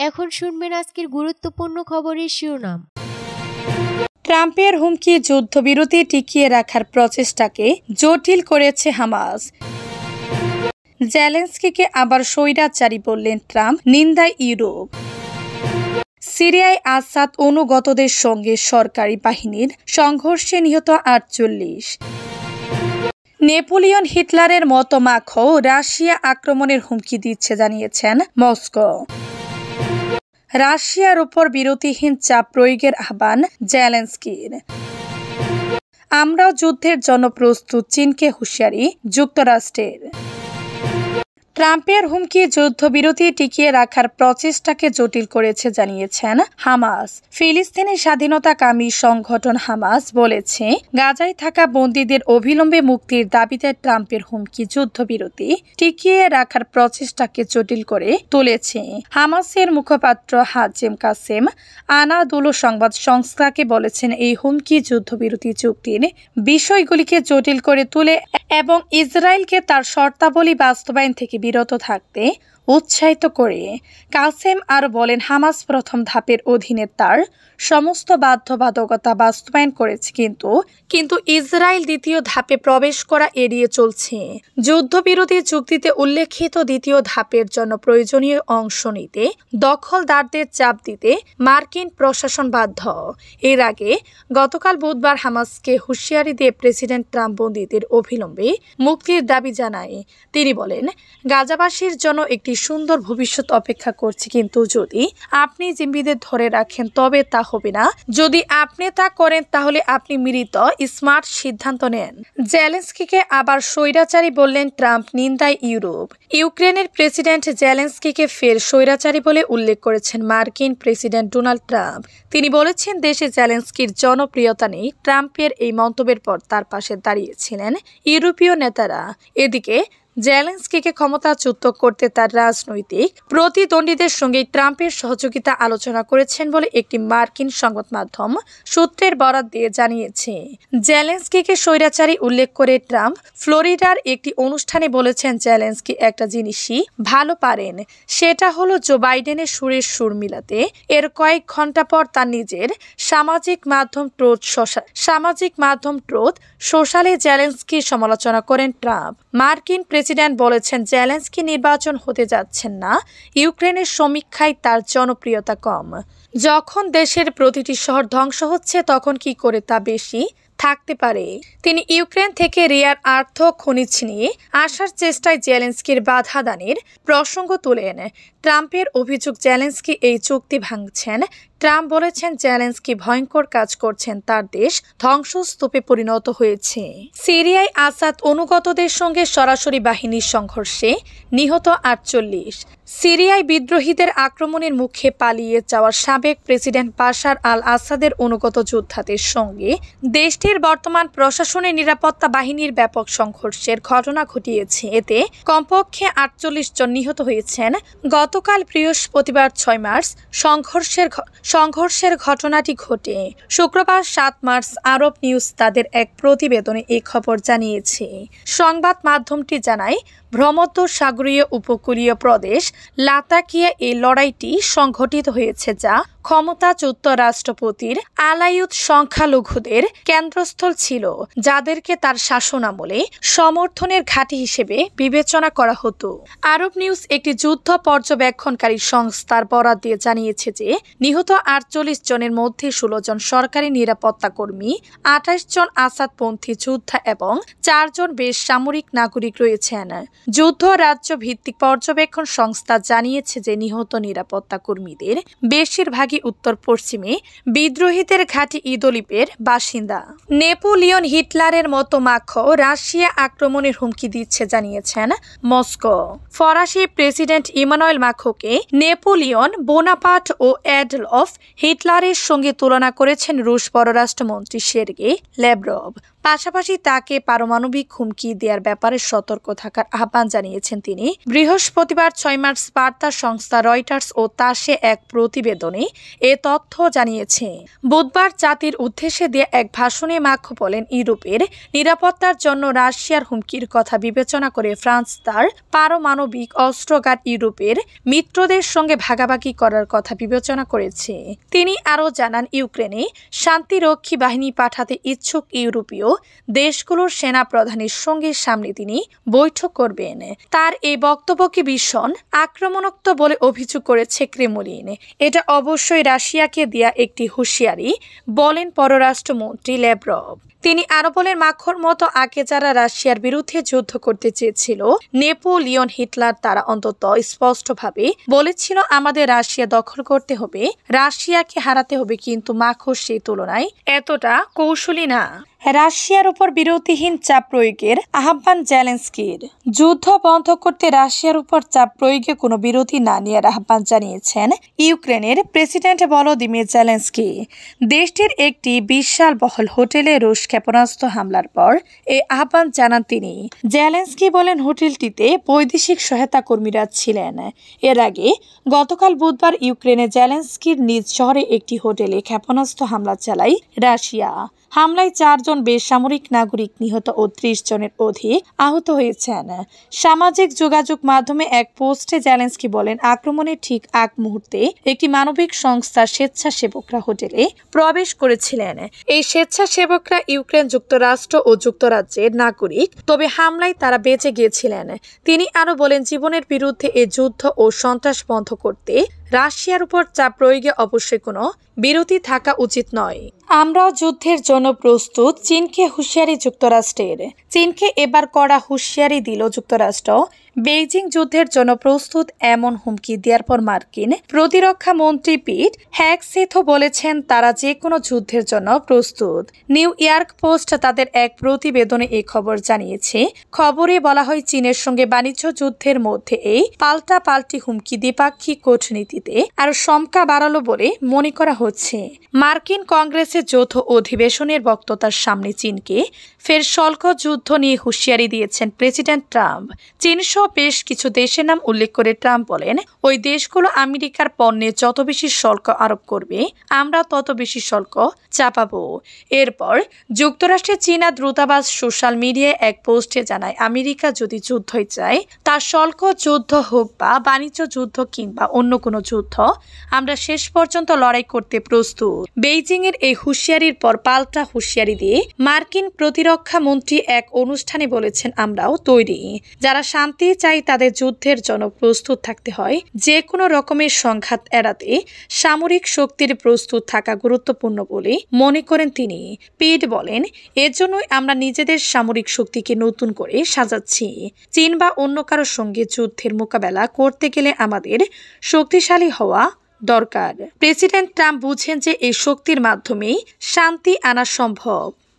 এখন শুনবেন আজকের গুরুত্বপূর্ণ খবরের শিরোনাম। ট্রাম্পের হুমকি যুদ্ধবিরতি টিকিয়ে রাখার প্রচেষ্টাকে জটিল করেছে হামাস। জেলেনস্কিকে আবার স্বৈরাচারী বললেন ট্রাম্প, নিন্দায় ইউরোপ। সিরিয়ায় আসাদ অনুগতদের সঙ্গে সরকারি বাহিনীর সংঘর্ষে নিহত 48। নেপোলিয়ন হিটলারের মতো মাখো রাশিয়া আক্রমণের হুমকি দিচ্ছে জানিয়েছেন মস্কো। রাশিয়ার উপর বিরতিহীন চাপ প্রয়োগের আহ্বান জেলেনস্কির। আমরাও যুদ্ধের জন্য প্রস্তুত, চীনকে হুঁশিয়ারি যুক্তরাষ্ট্রের। ট্রাম্পের হুমকি যুদ্ধবিরতি টিকিয়ে রাখার প্রচেষ্টাকে জটিল করেছে জানিয়েছেন হামাস। ফিলিস্তিনি স্বাধীনতাকামী সংগঠন হামাস বলেছে, গাজায় থাকা বন্দীদের অবিলম্বে মুক্তির দাবিতে ট্রাম্পের হুমকি যুদ্ধবিরতি টিকিয়ে রাখার প্রচেষ্টাকে জটিল করে তুলেছে। হামাসের মুখপাত্র হাজেম কাসেম আনাদুলো সংবাদ সংস্থাকে বলেছেন, এই হুমকি যুদ্ধবিরতি চুক্তির বিষয়গুলিকে জটিল করে তোলে এবং ইসরায়েলকে তার শর্তাবলী বাস্তবায়ন থেকে বিরত থাকতে উৎসাহিত করে। কাসেম আরও বলেন, হামাস প্রথম ধাপের অধীনে তার সমস্ত বাধ্যবাধকতা বাস্তবায়ন করেছে, কিন্তু ইসরায়েল দ্বিতীয় ধাপে প্রবেশ করা এড়িয়ে চলছে। যুদ্ধবিরতি চুক্তিতে উল্লেখিত দ্বিতীয় ধাপের জন্য প্রয়োজনীয় অংশ নিতে দখলদারদের চাপ দিতে মার্কিন প্রশাসন বাধ্য। এর আগে গতকাল বুধবার হামাসকে হুঁশিয়ারি দিয়ে প্রেসিডেন্ট ট্রাম্প বন্দীদের অবিলম্বে মুক্তির দাবি জানায়। তিনি বলেন, গাজাবাসীর জন্য একটি সুন্দর ভবিষ্যৎ অপেক্ষা করছে, কিন্তু যদি আপনি জিম্মিদের ধরে রাখেন তবে তা হবে না। যদি আপনি তা করেন তাহলে আপনি মৃত স্মার্ট সিদ্ধান্ত নেন। জেলেনস্কিকে আবার স্বৈরাচারী বললেন ট্রাম্প, নিন্দায় ইউরোপ। ইউক্রেনের প্রেসিডেন্ট জেলেনস্কিকে ফের স্বৈরাচারী বলে উল্লেখ করেছেন মার্কিন প্রেসিডেন্ট ডোনাল্ড ট্রাম্প। তিনি বলেছেন, দেশে জেলেনস্কির জনপ্রিয়তা নেই। ট্রাম্পের এই মন্তব্যের পর তার পাশে দাঁড়িয়েছিলেন ইউরোপীয় নেতারা। এদিকে জেলেনস্কিকে ক্ষমতাচ্যুত করতে তার রাজনৈতিক প্রতিদ্বন্দ্বীদের সঙ্গে ট্রাম্পের সহযোগিতা আলোচনা করেছেন বলে একটি মার্কিন সংবাদ মাধ্যম সূত্রের বরাত দিয়ে জানিয়েছে। জেলেনস্কিকে স্বৈরাচারী উল্লেখ করে ট্রাম্প ফ্লোরিডার একটি অনুষ্ঠানে বলেছেন, জেলেনস্কি একটা জিনিসই ভালো পারেন, সেটা হলো জো বাইডেনের সুরের সুর মিলাতে। এর কয়েক ঘন্টা পর তার নিজের সামাজিক মাধ্যম ট্রুথ সোশ্যালে জেলেনস্কির সমালোচনা করেন ট্রাম্প। মার্কিন প্রেসিডেন্ট বলেছেন, জেলেনস্কি নির্বাচন হতে যাচ্ছেন না। ইউক্রেনের সমীক্ষায় তার জনপ্রিয়তা কম। যখন দেশের প্রতিটি শহর ধ্বংস হচ্ছে তখন কি করে তা বেশি থাকতে পারে। তিনি ইউক্রেন থেকে রেয়ার আর্থ খনিজ নিয়ে আসার চেষ্টায় জেলেনস্কির বাধা দানের প্রসঙ্গ তোলেন। ট্রাম্পের অভিযোগ, জেলেনস্কি এই চুক্তি ভাঙছেন। ট্রাম্প বলেছেন, জেলেনস্কি ভয়ঙ্কর কাজ করছেন, তার দেশ ধ্বংসস্তূপে পরিণত হয়েছে। সিরিয়ায় আসাদ অনুগতদের সঙ্গে সরাসরি বাহিনীর সংঘর্ষে নিহত 48। সিরিয়ায় বিদ্রোহীদের আক্রমণের মুখে পালিয়ে যাওয়া সাবেক প্রেসিডেন্ট বাশার আল আসাদের অনুগত যোদ্ধাদের সঙ্গে দেশটির বর্তমান প্রশাসনের নিরাপত্তা বাহিনীর ব্যাপক সংঘর্ষের ঘটনা ঘটিয়েছে। এতে কমপক্ষে 48 জন নিহত হয়েছেন। গতকাল বৃহস্পতিবার 6 মার্চ সংঘর্ষের ঘটনাটি ঘটে। শুক্রবার 7 মার্চ আরব নিউজ তাদের এক প্রতিবেদনে এই খবর জানিয়েছে। সংবাদ মাধ্যমটি জানায়, ভূমধ্যসাগরীয় উপকূলীয় প্রদেশ লাতাকিয়া এই লড়াইটি সংঘটিত হয়েছে, যা ক্ষমতাচ্যুত রাষ্ট্রপতির আলায়ুত সংখ্যালঘুদের কেন্দ্রস্থল ছিল, যাদেরকে তার শাসনামলে সমর্থনের ঘাঁটি হিসেবে বিবেচনা করা হতো। আরব নিউজ একটি যুদ্ধ পর্যবেক্ষণকারী সংস্থার বরাত দিয়ে জানিয়েছে যে নিহত 48 জনের মধ্যে 16 জন সরকারি নিরাপত্তা কর্মী, 28 জন আসাদপন্থী যোদ্ধা এবং 4 জন বেসামরিক নাগরিক রয়েছেন। যুদ্ধ রাজ্য ভিত্তিক পর্যবেক্ষণ সংস্থা জানিয়েছে যে নিহত নিরাপত্তা কর্মীদের বেশিরভাগই উত্তর পশ্চিমে বিদ্রোহীদের ঘাঁটি ইদলিপের বাসিন্দা। নেপোলিয়ন হিটলারের মতো মাখো রাশিয়া আক্রমণের হুমকি দিচ্ছে জানিয়েছেন মস্কো। ফরাসি প্রেসিডেন্ট ইমানুয়েল মাখোকে নেপোলিয়ন বোনাপার্ট ও অ্যাডলফ হিটলারের সঙ্গে তুলনা করেছেন রুশ পররাষ্ট্রমন্ত্রী সের্গেই ল্যাভরভ। পাশাপাশি তাকে পারমাণবিক হুমকি দেওয়ার ব্যাপারে সতর্ক থাকার আহ্বান জানিয়েছেন তিনি। বৃহস্পতিবার 6 মার্চ বার্তা সংস্থা রয়টার্স ও তাসে এক প্রতিবেদনে এ তথ্য জানিয়েছে। বুধবার জাতির উদ্দেশ্যে দিয়ে এক ভাষণে মার্কো বলেন, ইউরোপের নিরাপত্তার জন্য রাশিয়ার হুমকির কথা বিবেচনা করে ফ্রান্স তার পারমাণবিক অস্ত্রাগার ইউরোপের মিত্রদের সঙ্গে ভাগাভাগি করার কথা বিবেচনা করেছে। তিনি আরও জানান, ইউক্রেনে শান্তিরক্ষী বাহিনী পাঠাতে ইচ্ছুক ইউরোপীয় দেশগুলোর সেনা প্রধানের সঙ্গে সামনে তিনি বৈঠক করবেন। তার এই বক্তব্যকে ভীষণ আক্রমণাত্মক বলে অভিযোগ করেছে ক্রেমলিন। এটা অবশ্যই রাশিয়াকে দেয়া একটি হুঁশিয়ারি, বলেন পররাষ্ট্রমন্ত্রী ল্যাভরভ। তিনি আরো বলেন, মার্কোর মতো আগে যারা রাশিয়ার বিরুদ্ধে যুদ্ধ করতে চেয়েছিল, নেপোলিয়ন, হিটলার, তারা অন্তত স্পষ্টভাবে বলেছিল আমাদের রাশিয়া দখল করতে হবে, রাশিয়াকে হারাতে হবে, কিন্তু মার্কো সেই তুলনায় এতটা কৌশলী না। রাশিয়ার উপর বিরতিহীন চাপ প্রয়োগের আহ্বান জেলেনস্কির। যুদ্ধ বন্ধ করতে রাশিয়ার উপর চাপ প্রয়োগে কোনো বিরতি না নেওয়ার আহ্বান জানিয়েছেন ইউক্রেনের প্রেসিডেন্ট ভলোদিমির জেলেনস্কি। দেশটির একটি বিশাল বহল হোটেলে রুশ ক্ষেপণাস্ত্র হামলার পর এই আহ্বান জানান তিনি। জেলেনস্কি বলেন, হোটেলটিতে বৈদেশিক সহায়তা কর্মীরা ছিলেন। এর আগে গতকাল বুধবার ইউক্রেনে জেলেনস্কির নিজ শহরে একটি হোটেলে ক্ষেপণাস্ত্র হামলা চালায় রাশিয়া। হামলায় 4 জন বেসামরিক নাগরিক নিহত ও 30 জনের অধিক আহত হয়েছেন। সামাজিক যোগাযোগ মাধ্যমে এক পোস্টে জেলেনস্কি বলেন, আক্রমণের ঠিক আগ মুহূর্তে একটি মানবিক সংস্থার স্বেচ্ছাসেবকরা হোটেলে প্রবেশ করেছিলেন। এই স্বেচ্ছাসেবকরা ইউক্রেন, যুক্তরাষ্ট্র ও যুক্তরাজ্যের নাগরিক, তবে হামলায় তারা বেঁচে গিয়েছিলেন। তিনি আরো বলেন, জীবনের বিরুদ্ধে এই যুদ্ধ ও সন্ত্রাস বন্ধ করতে রাশিয়ার উপর চাপ প্রয়োগে অবশ্যই কোনো বিরতি থাকা উচিত নয়। আমরাও যুদ্ধের জন্য প্রস্তুত, চীনকে হুঁশিয়ারি যুক্তরাষ্ট্রের। চীনকে এবার কড়া হুঁশিয়ারি দিল যুক্তরাষ্ট্র। বেইজিং যুদ্ধের জন্য প্রস্তুত এমন হুমকি দেওয়ার পর মার্কিন প্রতিরক্ষা মন্ত্রী পিট হেগসেথ বলেছেন তারা যে কোনো যুদ্ধের জন্য প্রস্তুত। নিউ ইয়র্ক পোস্ট তাদের এক প্রতিবেদনে এই খবর জানিয়েছে। খবরে বলা হয়, চীনের সঙ্গে বাণিজ্য যুদ্ধের মধ্যে এই পাল্টাপাল্টি হুমকি দ্বিপাক্ষিক কূটনীতিতে আরো শঙ্কা বাড়ালো বলে মনে করা হচ্ছে। মার্কিন কংগ্রেসের যৌথ অধিবেশনের বক্তব্যের সামনে চীনকে ফের শুল্ক যুদ্ধ নিয়ে হুঁশিয়ারি দিয়েছেন প্রেসিডেন্ট ট্রাম্প। চীন সহ বেশ কিছু দেশের নাম উল্লেখ করে ট্রাম্প বলেন, ওই দেশগুলো আমেরিকার পণ্যে যত বেশি শুল্ক আরোপ করবে, আমরা তত বেশি শুল্ক চাপাবো। এরপর যুক্তরাষ্ট্রের চীনা দূতাবাস সোশ্যাল মিডিয়ায় এক পোস্টে জানায়, আমেরিকা যদি যুদ্ধই চায়, তা শুল্ক যুদ্ধ হোক বা বাণিজ্য যুদ্ধ কিংবা অন্য কোনো যুদ্ধ, আমরা শেষ পর্যন্ত লড়াই করতে প্রস্তুত। বেইজিং এর এই হুঁশিয়ারির পর পাল্টা হুঁশিয়ারি দিয়ে মার্কিন প্রতিরক্ষা মন্ত্রী এক অনুষ্ঠানে বলেছেন, আমরাও তৈরি। যারা শান্তি চাই তাদের যুদ্ধের জন্য প্রস্তুত থাকতে হয়। যে কোনো রকমের সংঘাত এড়াতে সামরিক শক্তির প্রস্তুত থাকা গুরুত্বপূর্ণ বলে মনে করেন তিনি। পিট বলেন, এজন্যই আমরা নিজেদের সামরিক শক্তিকে নতুন করে সাজাচ্ছি। চীন বা অন্য কারোর সঙ্গে যুদ্ধের মোকাবেলা করতে গেলে আমাদের শক্তিশালী হওয়া দরকার। প্রেসিডেন্ট ট্রাম্প বুঝেন যে এই শক্তির মাধ্যমেই শান্তি আনা সম্ভব।